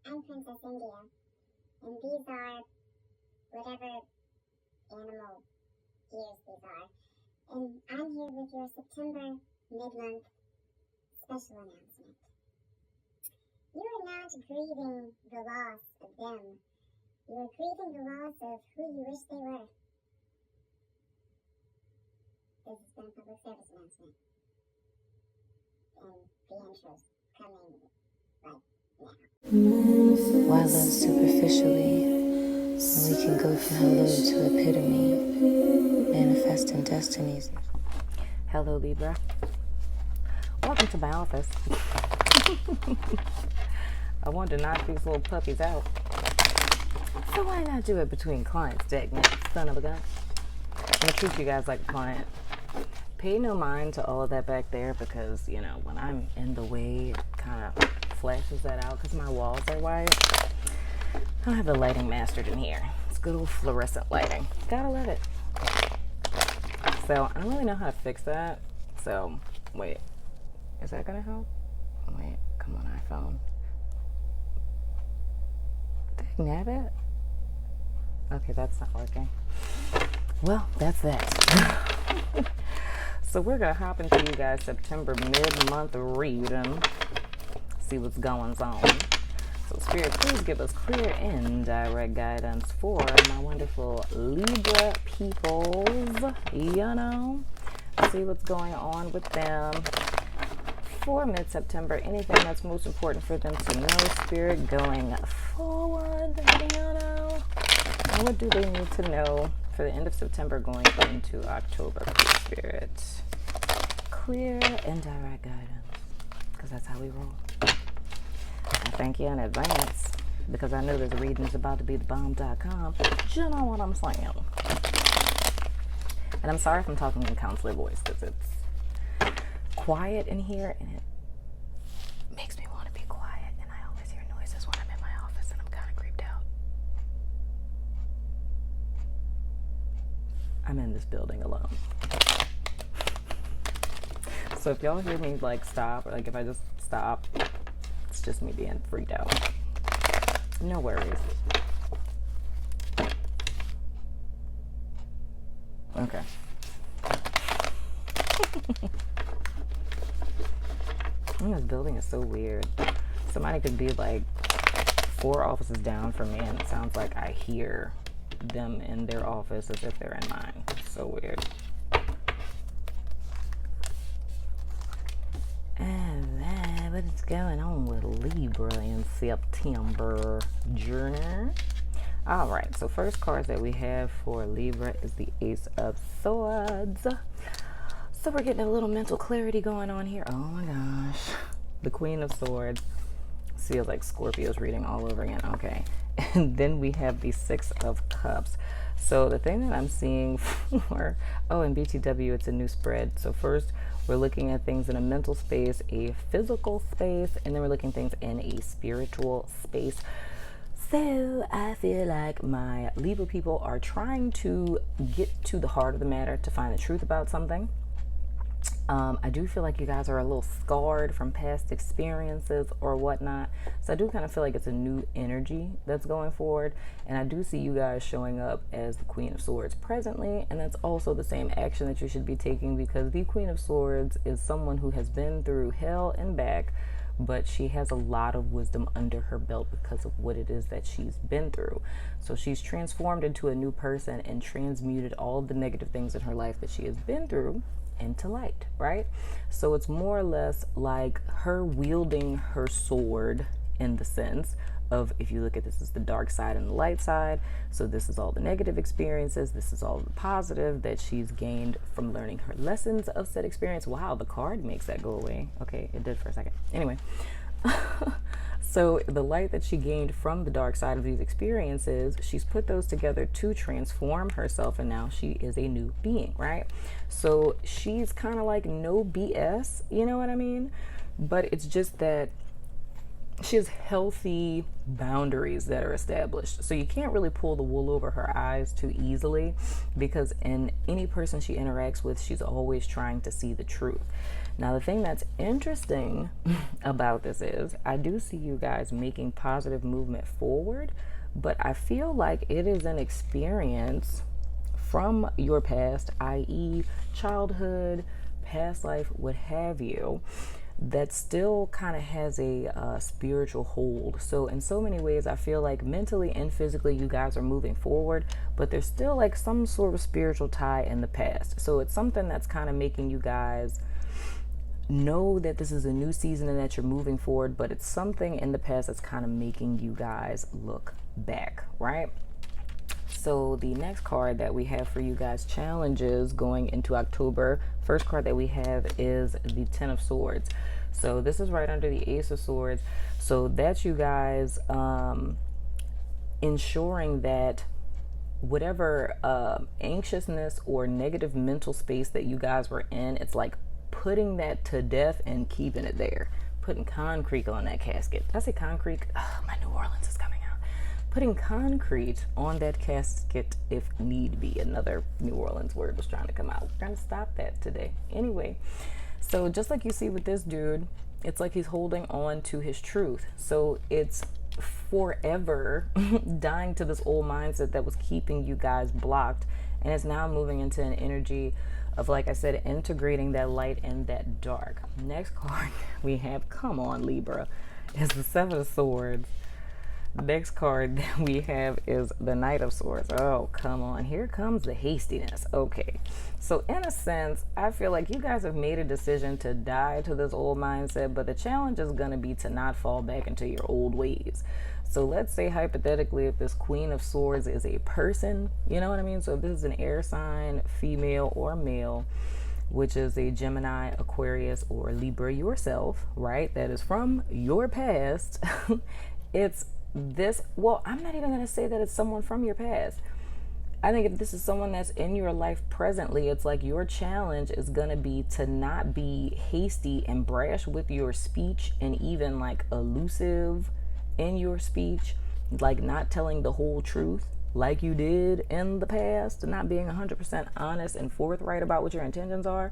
I'm Princess India, and these are whatever animal ears these are. And I'm here with your September mid-month special announcement. You are not grieving the loss of them. You are grieving the loss of who you wish they were. This has been a public service announcement. And the intro's coming right now. Why love superficially when we can go from hello to epitome, manifesting destinies. Hello, Libra. Welcome to my office. I wanted to knock these little puppies out. So why not do it between clients, dagnabbit, son of a gun? I'm going to treat you guys like a client. Pay no mind to all of that back there because, you know, when I'm in the way, it kind of flashes that out because my walls are white. I don't have the lighting mastered in here. It's good old fluorescent lighting. Gotta love it. So I don't really know how to fix that. So wait, is that gonna help? Wait, come on, iPhone. Dagnabbit? Okay, that's not working. Well, that's that. So we're gonna hop into you guys September mid-month reading. See what's going on. So Spirit, please give us clear and direct guidance for my wonderful Libra peoples. You know, see what's going on with them for mid-September. Anything that's most important for them to know, Spirit, going forward. You know, and what do they need to know for the end of September going into October, Spirit? Clear and direct guidance, because that's how we roll. I thank you in advance because I know this reading is about to be the bomb.com. You know what I'm saying? And I'm sorry if I'm talking in counselor voice because it's quiet in here and it makes me want to be quiet. And I always hear noises when I'm in my office and I'm kind of creeped out. I'm in this building alone. So if y'all hear me like stop, or like if I just stop, it's just me being freaked out. No worries. Okay. This building is so weird. Somebody could be like 4 offices down from me and it sounds like I hear them in their office as if they're in mine. It's so weird. What is going on with Libra in September journey? All right, so first card that we have for Libra is the Ace of Swords. So we're getting a little mental clarity going on here. Oh my gosh. The Queen of Swords. Feels like Scorpio's reading all over again. Okay. And then we have the Six of Cups. So the thing that I'm seeing for, in BTW, it's a new spread. So first, we're looking at things in a mental space, a physical space, and then we're looking at things in a spiritual space. So I feel like my Libra people are trying to get to the heart of the matter to find the truth about something. I do feel like you guys are a little scarred from past experiences or whatnot. So I do kind of feel like it's a new energy that's going forward. And I do see you guys showing up as the Queen of Swords presently. And that's also the same action that you should be taking because the Queen of Swords is someone who has been through hell and back, but she has a lot of wisdom under her belt because of what it is that she's been through. So she's transformed into a new person and transmuted all the negative things in her life that she has been through into light, right? So it's more or less like her wielding her sword in the sense of, if you look at this as the dark side and the light side, so this is all the negative experiences, this is all the positive that she's gained from learning her lessons of said experience. Wow, the card makes that go away. Okay, it did for a second. Anyway, so the light that she gained from the dark side of these experiences, she's put those together to transform herself, and now she is a new being, right? So she's kind of like no BS, you know what I mean? But it's just that she has healthy boundaries that are established. So you can't really pull the wool over her eyes too easily because in any person she interacts with, she's always trying to see the truth. Now, the thing that's interesting about this is I do see you guys making positive movement forward, but I feel like it is an experience from your past, i.e., childhood, past life, what have you, that still kind of has a spiritual hold. So in so many ways, I feel like mentally and physically you guys are moving forward, but there's still like some sort of spiritual tie in the past. So it's something that's kind of making you guys know that this is a new season and that you're moving forward, but it's something in the past that's kind of making you guys look back, right? So the next card that we have for you guys, challenges going into October, first card that we have is the Ten of Swords. So this is right under the Ace of Swords. So that's you guys ensuring that whatever anxiousness or negative mental space that you guys were in, it's like putting that to death and keeping it there. Putting concrete on that casket. Did I say concrete? Oh, my New Orleans is coming out. Putting concrete on that casket if need be. Another New Orleans word was trying to come out. We're trying to stop that today. Anyway, so just like you see with this dude, it's like he's holding on to his truth. So it's forever dying to this old mindset that was keeping you guys blocked, and it's now moving into an energy of, like I said, integrating that light and that dark. Next card we have, come on Libra, is the Seven of Swords. Next card that we have is the Knight of Swords. Oh, come on. Here comes the hastiness. Okay. So in a sense, I feel like you guys have made a decision to die to this old mindset, but the challenge is going to be to not fall back into your old ways. So let's say hypothetically, if this Queen of Swords is a person, you know what I mean? So if this is an air sign, female or male, which is a Gemini, Aquarius, or Libra yourself, right? That is from your past. It's this, well, I'm not even going to say that it's someone from your past. I think if this is someone that's in your life presently, it's like your challenge is going to be to not be hasty and brash with your speech, and even like elusive in your speech, like not telling the whole truth like you did in the past, not being 100% honest and forthright about what your intentions are.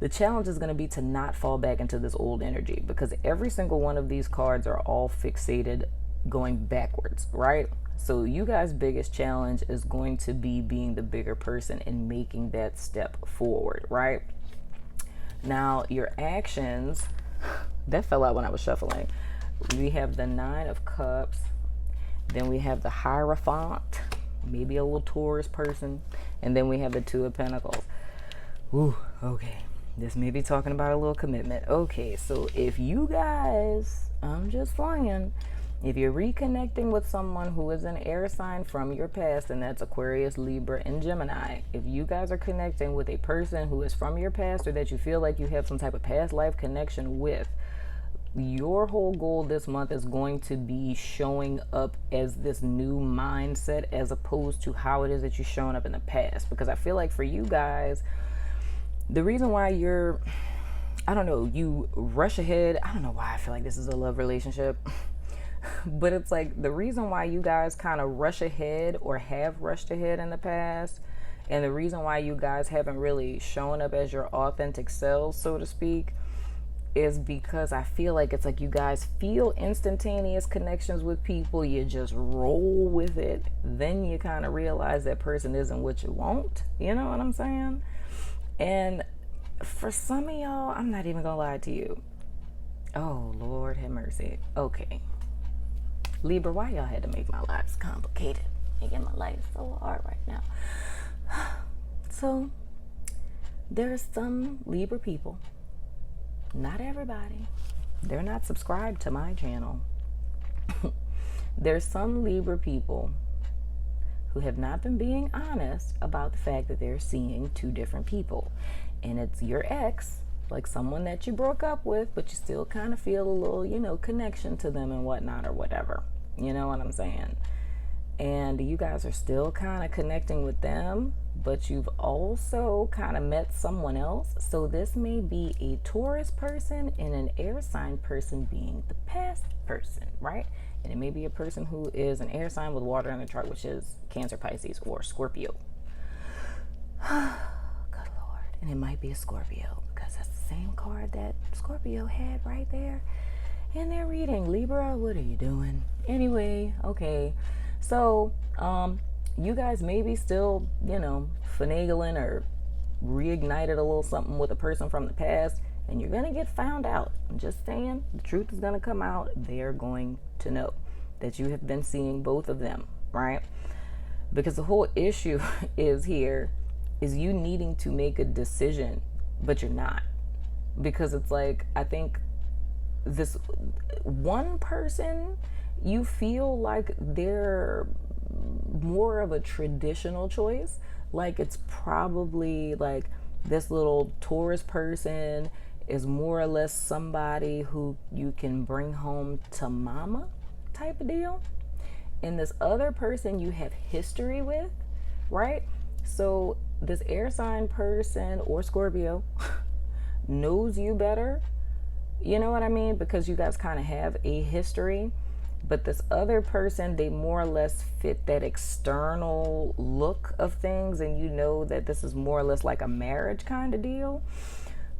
The challenge is going to be to not fall back into this old energy, because every single one of these cards are all fixated going backwards, right? So you guys' biggest challenge is going to be being the bigger person and making that step forward, right? Now, your actions, that fell out when I was shuffling. We have the Nine of Cups. Then we have the Hierophant, maybe a little Taurus person. And then we have the Two of Pentacles. Ooh, okay. This may be talking about a little commitment. Okay, so if you guys, I'm just flying, if you're reconnecting with someone who is an air sign from your past, and that's Aquarius, Libra, and Gemini, if you guys are connecting with a person who is from your past, or that you feel like you have some type of past life connection with, your whole goal this month is going to be showing up as this new mindset, as opposed to how it is that you're showing up in the past. Because I feel like for you guys, the reason why you're, I don't know, you rush ahead. I don't know why I feel like this is a love relationship. But it's like the reason why you guys kind of rush ahead, or have rushed ahead in the past, and the reason why you guys haven't really shown up as your authentic selves, so to speak, is because I feel like it's like you guys feel instantaneous connections with people. You just roll with it. Then you kind of realize that person isn't what you want. You know what I'm saying? And for some of y'all, I'm not even gonna lie to you. Oh, Lord have mercy. Okay. Libra, why y'all had to make my life complicated? Making my life so hard right now. So, there's some Libra people, not everybody, they're not subscribed to my channel. There's some Libra people who have not been being honest about the fact that they're seeing two different people. And it's your ex, like someone that you broke up with, but you still kind of feel a little, you know, connection to them and whatnot, or whatever. You know what I'm saying? And you guys are still kind of connecting with them, but you've also kind of met someone else. So this may be a Taurus person and an air sign person being the past person, right? And it may be a person who is an air sign with water in the chart, which is Cancer, Pisces, or Scorpio. Good Lord. And it might be a Scorpio, because that's same card that Scorpio had right there in their reading. Libra, what are you doing? Anyway, okay. So, you guys maybe still, finagling or reignited a little something with a person from the past, and you're going to get found out. I'm just saying, the truth is going to come out. They're going to know that you have been seeing both of them, right? Because the whole issue is you needing to make a decision, but you're not. Because it's like, I think this one person, you feel like they're more of a traditional choice. Like it's probably like this little Taurus person is more or less somebody who you can bring home to mama type of deal. And this other person you have history with, right? So this air sign person or Scorpio knows you better. You know what I mean? Because you guys kind of have a history. But this other person, they more or less fit that external look of things, and you know that this is more or less like a marriage kind of deal.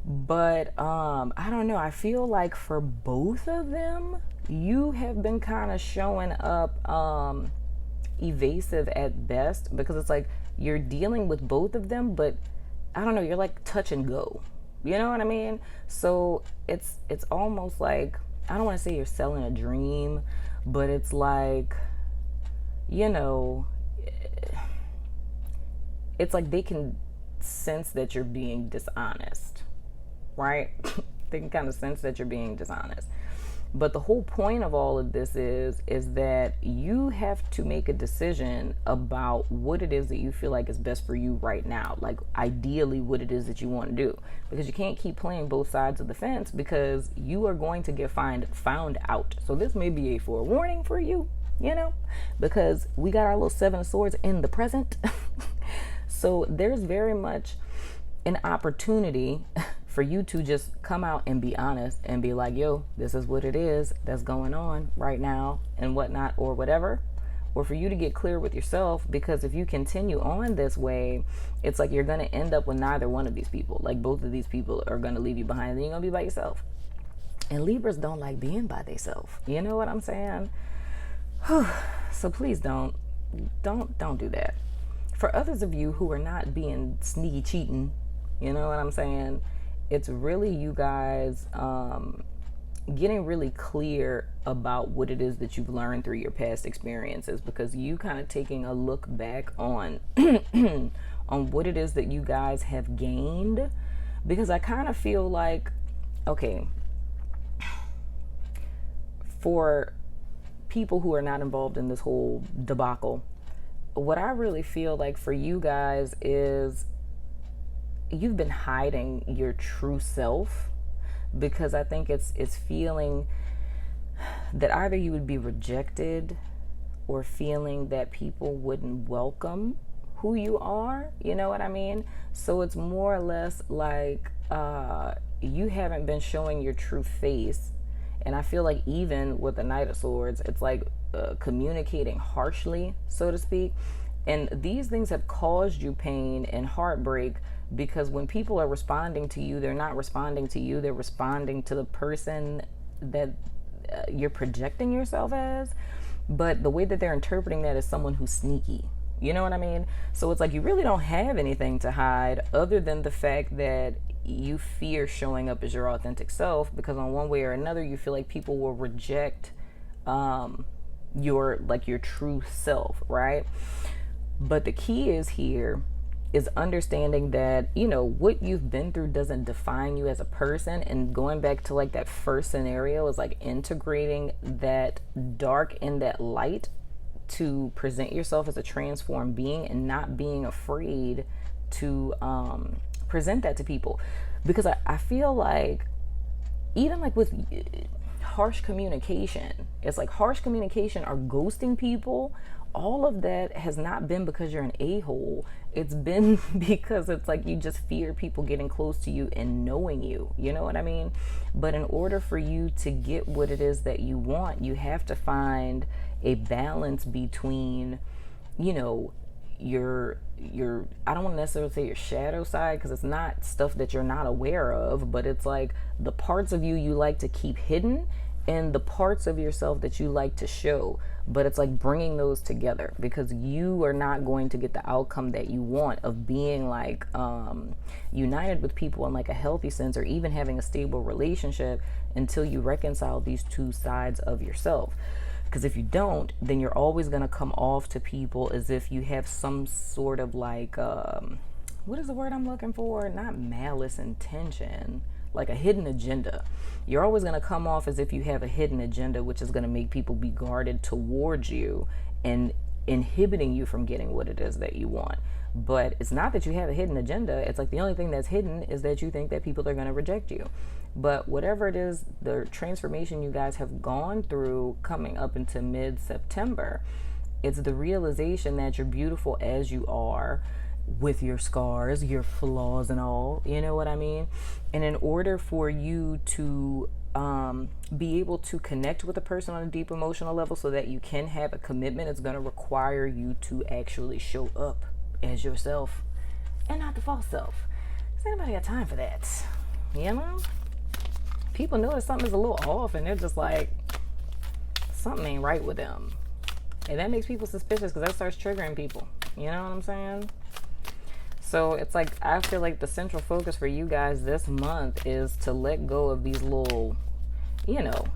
But I don't know. I feel like for both of them, you have been kind of showing up evasive at best, because it's like you're dealing with both of them, but I don't know. You're like touch and go. You know what I mean? So it's almost like, I don't want to say you're selling a dream, but it's like, it's like they can sense that you're being dishonest, right? They can kind of sense that you're being dishonest. But the whole point of all of this is that you have to make a decision about what it is that you feel like is best for you right now. Like ideally what it is that you want to do. Because you can't keep playing both sides of the fence, because you are going to get found out. So this may be a forewarning for you, because we got our little Seven of Swords in the present. So there's very much an opportunity for you to just come out and be honest and be like, yo, this is what it is that's going on right now and whatnot, or whatever. Or for you to get clear with yourself, because if you continue on this way, it's like you're going to end up with neither one of these people. Like both of these people are going to leave you behind, and you're going to be by yourself. And Libras don't like being by themselves. You know what I'm saying? So please don't do that. For others of you who are not being sneaky cheating, you know what I'm saying? It's really you guys getting really clear about what it is that you've learned through your past experiences, because you kind of taking a look back on on what it is that you guys have gained. Because I kind of feel like, okay, for people who are not involved in this whole debacle, what I really feel like for you guys is you've been hiding your true self, because I think it's feeling that either you would be rejected, or feeling that people wouldn't welcome who you are. You know what I mean? So it's more or less like you haven't been showing your true face. And I feel like even with the Knight of Swords, it's like communicating harshly, so to speak. And these things have caused you pain and heartbreak, because when people are responding to you, they're not responding to you, they're responding to the person that you're projecting yourself as. But the way that they're interpreting that is someone who's sneaky. You know what I mean? So it's like you really don't have anything to hide, other than the fact that you fear showing up as your authentic self, because on one way or another you feel like people will reject your true self, right? But the key is here is understanding that, what you've been through doesn't define you as a person. And going back to like that first scenario is like integrating that dark and that light to present yourself as a transformed being, and not being afraid to present that to people. Because I feel like even like with harsh communication, it's like harsh communication or ghosting people, all of that has not been because you're an a-hole. It's been because it's like you just fear people getting close to you and knowing you. You know what I mean? But in order for you to get what it is that you want, you have to find a balance between, I don't want to necessarily say your shadow side, because it's not stuff that you're not aware of, but it's like the parts of you like to keep hidden, and the parts of yourself that you like to show. But it's like bringing those together, because you are not going to get the outcome that you want of being like united with people in like a healthy sense, or even having a stable relationship, until you reconcile these two sides of yourself. Because if you don't, then you're always going to come off to people as if you have some sort of like, what is the word I'm looking for? Not malice intention, like a hidden agenda. You're always going to come off as if you have a hidden agenda, which is going to make people be guarded towards you and inhibiting you from getting what it is that you want. But it's not that you have a hidden agenda. It's like the only thing that's hidden is that you think that people are going to reject you. But whatever it is, the transformation you guys have gone through coming up into mid-September, it's the realization that you're beautiful as you are, with your scars, your flaws and all, you know what I mean? And in order for you to be able to connect with a person on a deep emotional level so that you can have a commitment, it's going to require you to actually show up as yourself and not the false self. Does anybody got time for that? You know? People notice something is a little off and they're just like, something ain't right with them. And that makes people suspicious, because that starts triggering people. You know what I'm saying? So it's like, I feel like the central focus for you guys this month is to let go of these little, you know,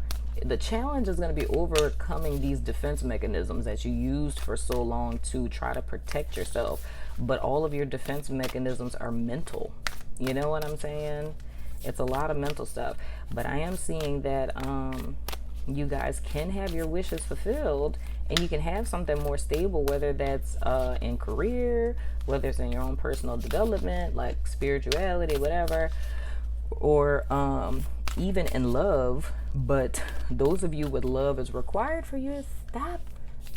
the challenge is going to be overcoming these defense mechanisms that you used for so long to try to protect yourself. But all of your defense mechanisms are mental. You know what I'm saying? It's a lot of mental stuff. But I am seeing that you guys can have your wishes fulfilled, and you can have something more stable, whether that's in career, whether it's in your own personal development, like spirituality, whatever, or even in love. But those of you with love, is required for you to stop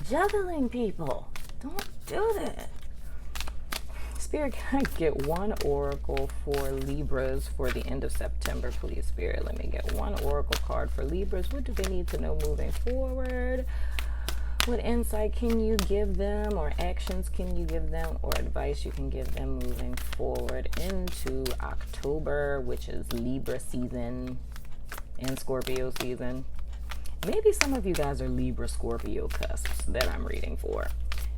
juggling people. Don't do that. Spirit, can I get one oracle for Libras for the end of September, please, Spirit? Let me get one oracle card for Libras. What do they need to know moving forward? What insight can you give them, or actions can you give them, or advice you can give them moving forward into October, which is Libra season and Scorpio season? Maybe some of you guys are Libra Scorpio cusps that I'm reading for.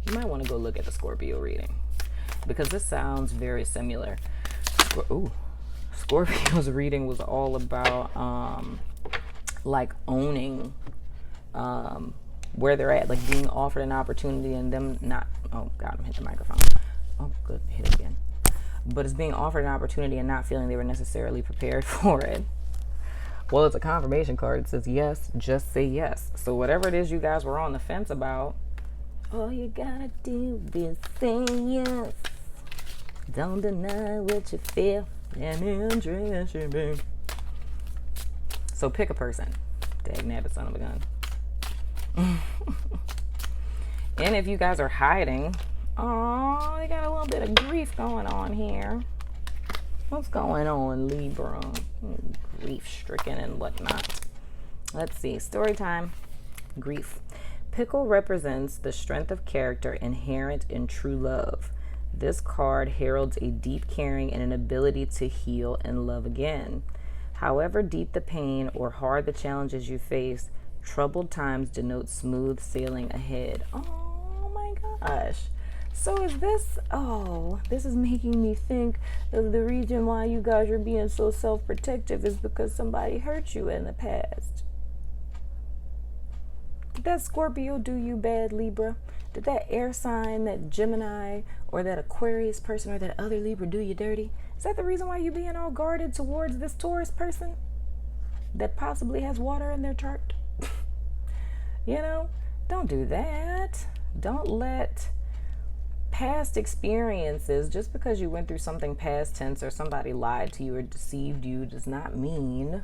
You might want to go look at the Scorpio reading, because this sounds very similar. Scorpio's reading was all about like owning where they're at, like being offered an opportunity and them not, oh God, I'm hitting the microphone. Oh, good, hit it again. But it's being offered an opportunity and not feeling they were necessarily prepared for it. Well, it's a confirmation card. It says yes, just say yes. So whatever it is you guys were on the fence about, all you gotta do is say yes. Don't deny what you feel and interest you be. So pick a person. Dag nabbit, son of a gun. And if you guys are hiding, oh, they got a little bit of grief going on here. What's going on, Libra? Grief stricken and whatnot. Let's see. Story time. Grief. Pickle represents the strength of character inherent in true love. This card heralds a deep caring and an ability to heal and love again. However deep the pain or hard the challenges you face, troubled times denote smooth sailing ahead. Oh my gosh. So is this, this is making me think of the reason why you guys are being so self-protective is because somebody hurt you in the past. Did that Scorpio do you bad, Libra? Did that air sign, that Gemini, or that Aquarius person, or that other Libra do you dirty? Is that the reason why you're being all guarded towards this Taurus person that possibly has water in their chart? You know, don't do that. Don't let past experiences, just because you went through something past tense or somebody lied to you or deceived you, does not mean,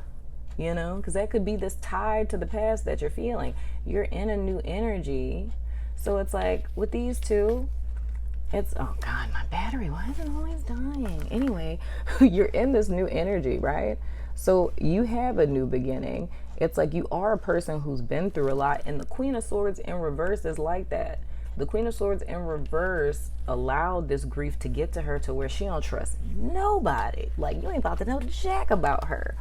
you know, because that could be this tied to the past that you're feeling. You're in a new energy. So it's like with these two, it's, oh God, my battery, why is it always dying? Anyway, you're in this new energy, right? So you have a new beginning. It's like you are a person who's been through a lot, and the Queen of Swords in reverse is like that. The Queen of Swords in reverse allowed this grief to get to her to where she don't trust nobody. Like, you ain't about to know jack about her.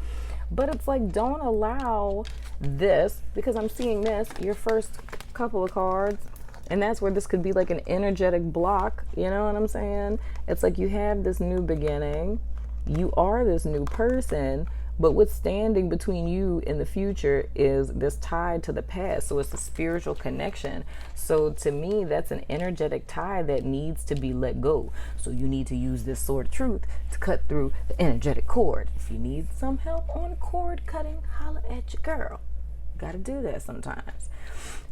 But it's like, don't allow this, because I'm seeing this, your first couple of cards, and that's where this could be like an energetic block. You know what I'm saying? It's like you have this new beginning. You are this new person, but what's standing between you and the future is this tie to the past. So it's a spiritual connection. So to me, that's an energetic tie that needs to be let go. So you need to use this sword of truth to cut through the energetic cord. If you need some help on cord cutting, holla at your girl. You gotta do that sometimes.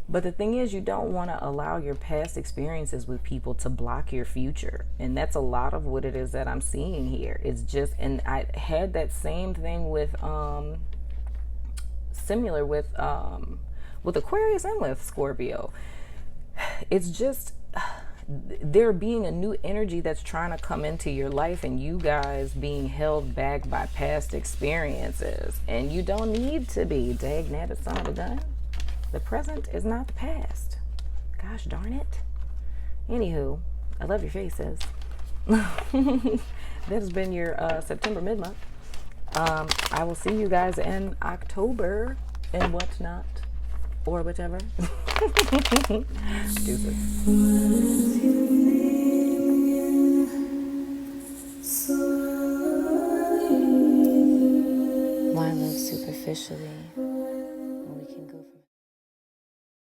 But the thing is, you don't want to allow your past experiences with people to block your future. And that's a lot of what it is that I'm seeing here. It's just, and I had that same thing with, similar with Aquarius and with Scorpio. It's just, there being a new energy that's trying to come into your life, and you guys being held back by past experiences. And you don't need to be. Dag son of a gun. The present is not the past. Gosh darn it. Anywho, I love your faces. That has been your September mid-month. I will see you guys in October and whatnot. Or whichever. Deuces. Why love superficially?